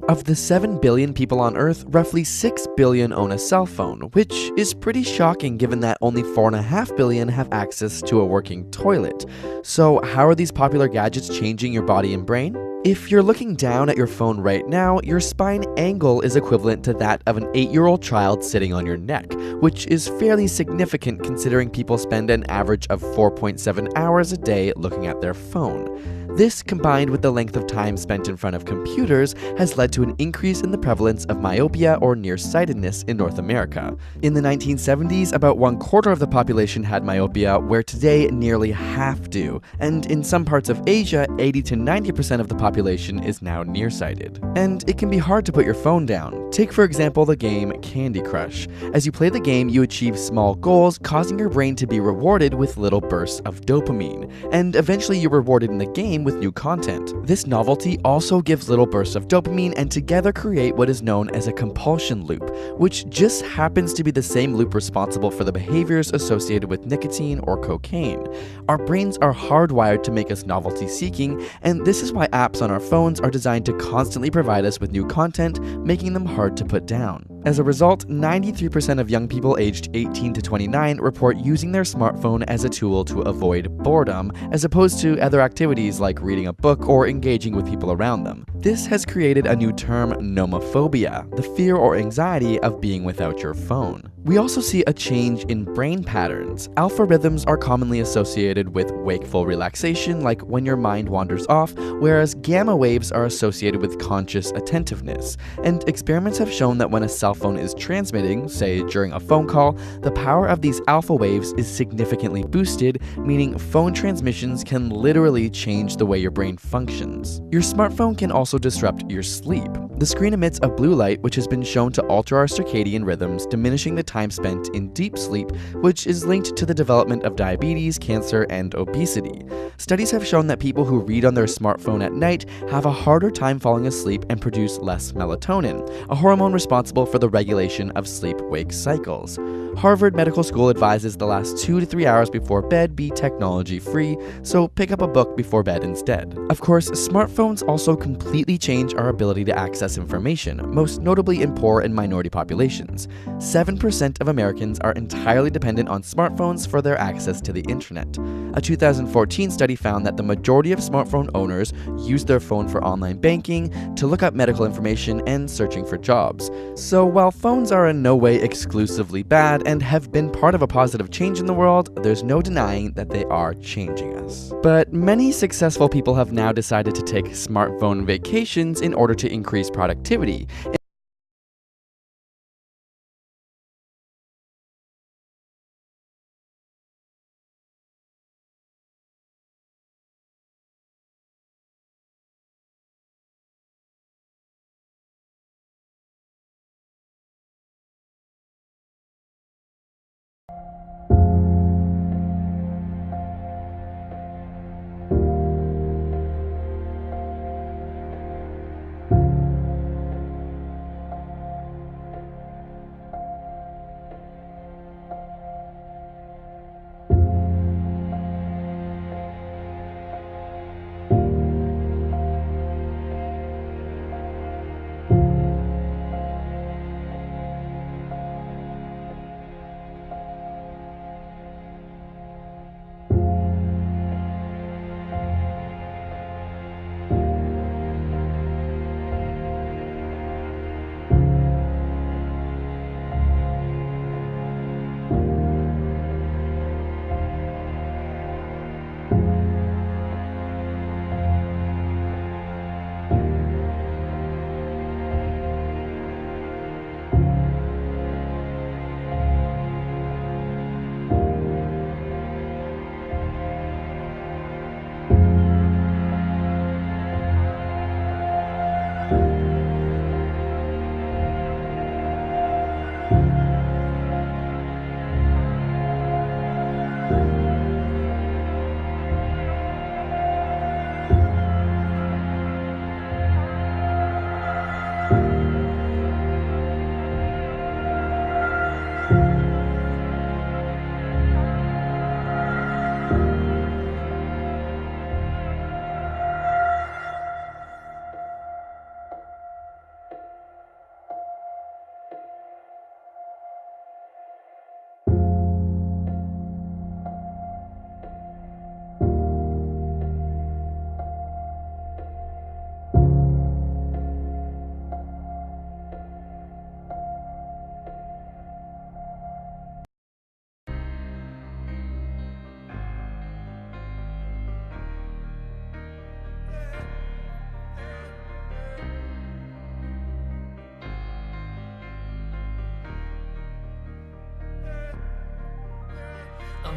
Of the 7 billion people on Earth, roughly 6 billion own a cell phone, which is pretty shocking given that only 4.5 billion have access to a working toilet. So how are these popular gadgets changing your body and brain? If you're looking down at your phone right now, your spine angle is equivalent to that of an 8-year-old child sitting on your neck, which is fairly significant considering people spend an average of 4.7 hours a day looking at their phone. This, combined with the length of time spent in front of computers, has led to an increase in the prevalence of myopia or nearsightedness in North America. In the 1970s, about 1/4 of the population had myopia, where today nearly half do, and in some parts of Asia, 80 to 90% of the population is now nearsighted. And it can be hard to put your phone down. Take for example the game Candy Crush. As you play the game, you achieve small goals, causing your brain to be rewarded with little bursts of dopamine, and eventually you're rewarded in the game with new content. This novelty also gives little bursts of dopamine and together create what is known as a compulsion loop, which just happens to be the same loop responsible for the behaviors associated with nicotine or cocaine. Our brains are hardwired to make us novelty seeking, and this is why apps on our phones are designed to constantly provide us with new content, making them hard to put down. As a result, 93% of young people aged 18 to 29 report using their smartphone as a tool to avoid boredom, as opposed to other activities like reading a book or engaging with people around them. This has created a new term, nomophobia, the fear or anxiety of being without your phone. We also see a change in brain patterns. Alpha rhythms are commonly associated with wakeful relaxation, like when your mind wanders off, whereas gamma waves are associated with conscious attentiveness. And experiments have shown that when a cell phone is transmitting, say during a phone call, the power of these alpha waves is significantly boosted, meaning phone transmissions can literally change the way your brain functions. Your smartphone can also disrupt your sleep. The screen emits a blue light which has been shown to alter our circadian rhythms, diminishing the time spent in deep sleep, which is linked to the development of diabetes, cancer, and obesity. Studies have shown that people who read on their smartphone at night have a harder time falling asleep and produce less melatonin, a hormone responsible for the regulation of sleep-wake cycles. Harvard Medical School advises the last 2 to 3 hours before bed be technology-free, so pick up a book before bed instead. Of course, smartphones also completely change our ability to access information, most notably in poor and minority populations. 7% of Americans are entirely dependent on smartphones for their access to the internet. A 2014 study found that the majority of smartphone owners use their phone for online banking, to look up medical information, and searching for jobs. So while phones are in no way exclusively bad and have been part of a positive change in the world, there's no denying that they are changing us. But many successful people have now decided to take smartphone vacations in order to increase productivity.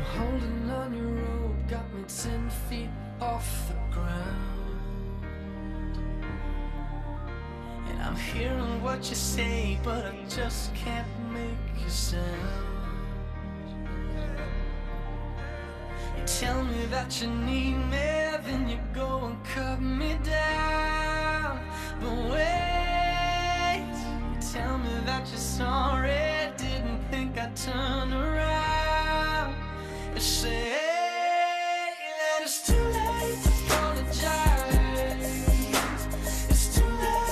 holding on your rope, got me 10 feet off the ground. And I'm hearing what you say, but I just can't make you sound. You tell me that you need me, then you go and cut me down. But wait, you tell me that you're sorry, didn't think I'd turn around. You say that it's too late to apologize. It's too late.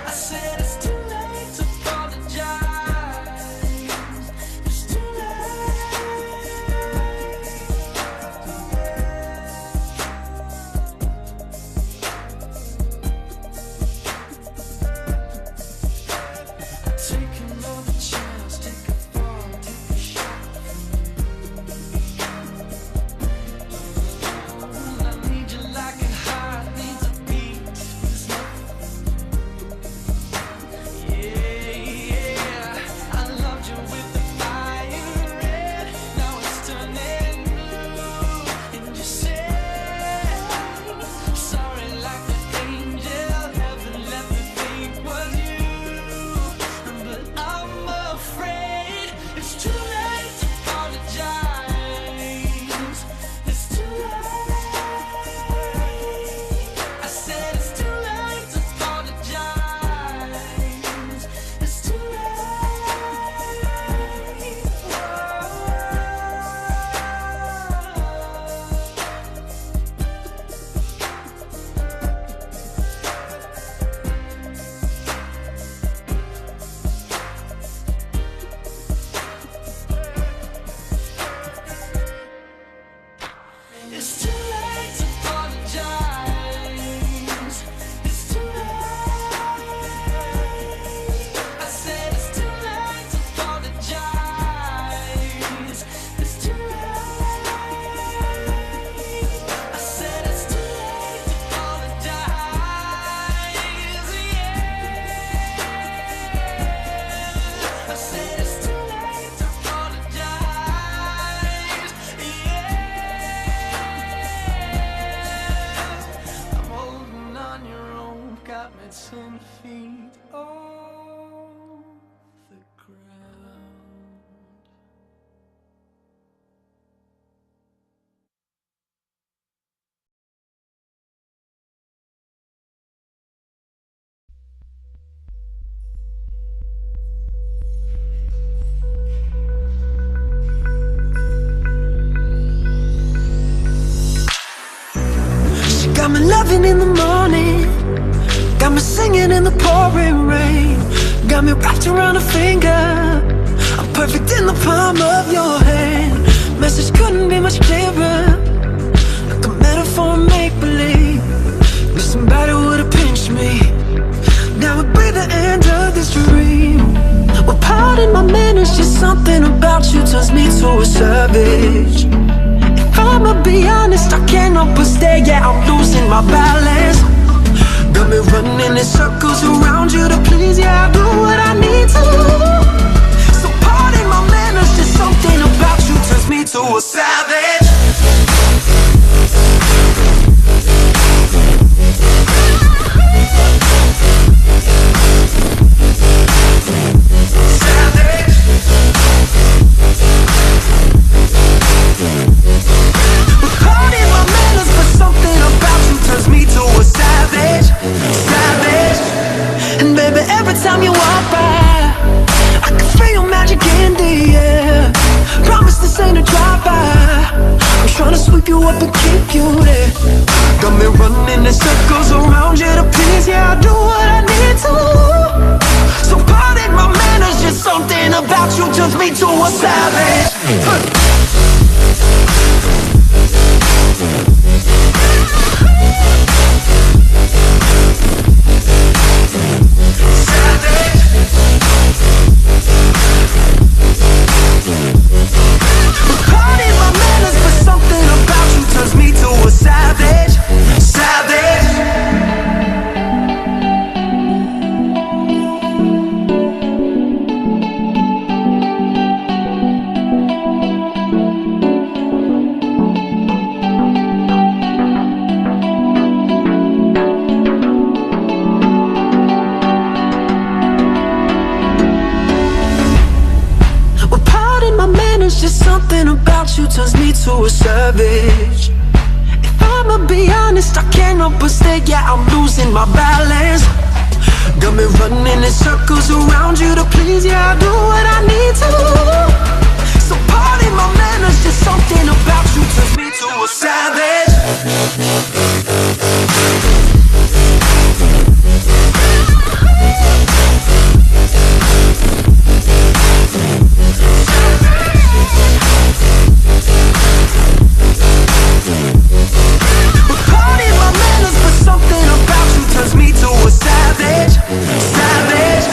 I said it's too late to apologize. It's too take another chance, take a fall, take a shot for me. I need you like a heart needs a beat. There's nothing. Yeah, I loved you with the fire red. Now it's turning blue. And you say sorry like an angel. Heaven let me think was you. But I'm afraid it's too late to apologize. It's too late. I said it's too late to apologize. It's too late. It's too late to apologize. It's too late. I said it's too late to apologize. It's too late. I said it's too late to apologize. Yeah. I said it's too late to apologize. Yeah. I'm holding on your rope, got me 10 feet off the ground. She got me loving in the morning, got me singing in the pouring rain, got me wrapped around her finger. I'm perfect in the palm of your hand. Message couldn't be much clearer, like a metaphor of make-believe. If somebody would've pinched me, now would be the end of this dream. Well, pardon my manners, just something about you turns me to a savage. If I'ma be honest, I cannot but stay, yeah, I'm losing my balance. Got me running in circles around you to please, yeah, I do what I need to. So pardon my manners, just something about you turns me to a savage. Savage. But pardon my manners, but something about you turns me to a savage. Savage. And baby, every time you walk by, I can feel your magic in the air. Promise this ain't a drive-by. I'm tryna sweep you up and keep you there. Got me running in circles around you to please, yeah, I do what I need to. So pardon my manners, just something about you turns me to a savage. Pardon my manners, but something about you turns me to a savage. Savage. something about you turns me to a savage. If I'ma be honest, I can't help but stay, yeah, I'm losing my balance. Got me running in circles around you to please, yeah, I do what I need to. So pardon my manners, just something about you turns me to a savage. But pardon my manners, but something about you turns me to a savage. Savage.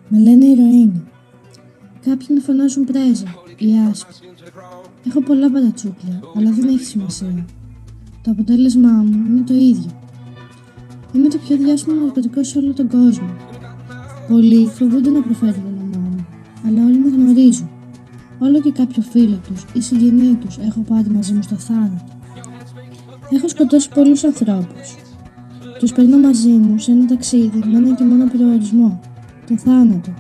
Με λένε ηρωίνη. Κάποιοι με φωνάζουν πρέζα ή άσπη. Έχω πολλά παρατσούκλια, αλλά δεν έχει σημασία. Το αποτέλεσμά μου είναι το ίδιο. Είμαι το πιο διάσημο ναρκωτικό σε όλο τον κόσμο. Πολλοί φοβούνται να προφέρουν το όνομά μου, αλλά όλοι με γνωρίζουν. Όλο και κάποιο φίλο τους ή συγγενή τους έχω πάρει μαζί μου στο θάνατο. Έχω σκοτώσει πολλούς ανθρώπους. Τους παίρνω μαζί μου σε ένα ταξίδι με έναν και μόνο προορισμό, το θάνατο.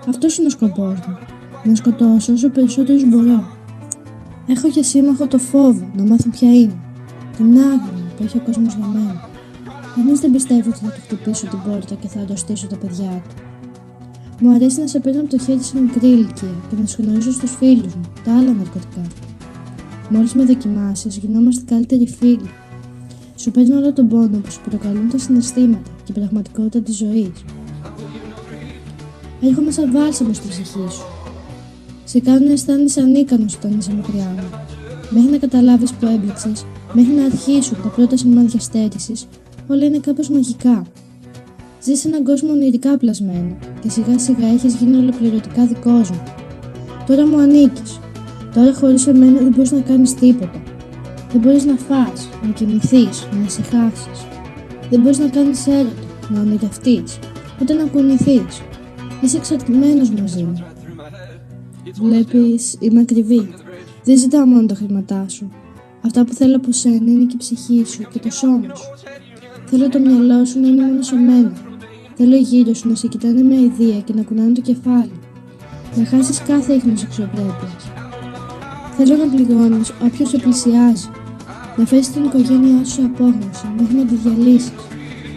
Αυτός είναι ο σκοπός μου, να σκοτώσω όσο περισσότερους μπορώ. Έχω για σύμμαχο το φόβο να μάθω ποια είναι, την άγνοια που έχει ο κόσμος για μένα. Κανείς δεν πιστεύει ότι θα του χτυπήσω την πόρτα και θα αρρωστήσω τα παιδιά του. Μου αρέσει να σε παίρνω από το χέρι σε μικρή ηλικία και να σου γνωρίζω στους φίλους μου, τα άλλα ναρκωτικά. Μόλις με δοκιμάσεις, γινόμαστε καλύτεροι φίλοι. Σου παίρνω όλο τον πόνο που σου προκαλούν τα συναισθήματα και η πραγματικότητα της ζωής. Έρχομαι σαν βάλσαμο στην ψυχή σου. Σε κάνουν να αισθάνεσαι ανίκανος όταν είσαι μακριά μου. Μέχρι να καταλάβεις που έμπλεξες, μέχρι να αρχίσουν τα πρώτα σημάδια στέρησης, όλα είναι κάπως μαγικά. Ζεις σε έναν κόσμο ονειρικά πλασμένο και σιγά σιγά έχεις γίνει ολοκληρωτικά δικός μου. Τώρα μου ανήκεις. Τώρα χωρίς εμένα δεν μπορείς να κάνεις τίποτα. Δεν μπορείς να φας, να κοιμηθείς, να ησυχάσεις. Δεν μπορείς να κάνεις έρωτα, να ονειρευτείς, ούτε να κουνηθείς. Είσαι εξαρτημένος μαζί μου. Βλέπεις, είμαι ακριβή. Δεν ζητάω μόνο τα χρήματά σου. Αυτά που θέλω από σένα είναι και η ψυχή σου και το σώμα σου. Θέλω το μυαλό σου να είναι μόνο σε μένα. Θέλω γύρω σου να σε κοιτάνε με αηδία και να κουνάνε το κεφάλι. Να χάσεις κάθε ίχνος αξιοπρέπειας. Θέλω να πληγώνεις όποιον σε πλησιάζει. Να φέρεις την οικογένειά σου σε απόγνωση μέχρι να τη διαλύσεις.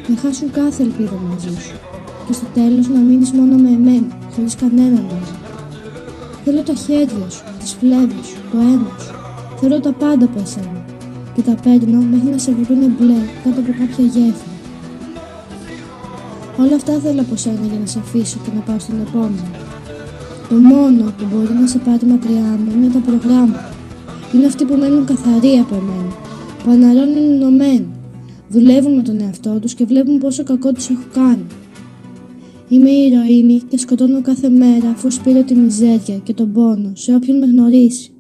Να χάσουν κάθε ελπίδα μαζί σου. Και στο τέλος να μείνεις μόνο με εμένα, χωρίς κανέναν άλλο. Θέλω τα χέρια σου, τις φλέβες σου, το αίμα σου. Θέλω τα πάντα από εσένα. Και τα παίρνω μέχρι να σε βρουν μπλε κάτω από κάποια γέφυρα. Όλα αυτά θέλω από σένα για να σε αφήσω και να πάω στον επόμενο. Το μόνο που μπορεί να σε πάρει μακριά μου είναι τα προγράμματα. Είναι αυτοί που μένουν καθαροί από εμένα, που αναρρώνουν ενωμένοι, δουλεύουν με τον εαυτό τους και βλέπουν πόσο κακό τους έχω κάνει. Είμαι η ηρωίνη και σκοτώνω κάθε μέρα αφού σπείρω τη μιζέρια και τον πόνο σε όποιον με γνωρίσει.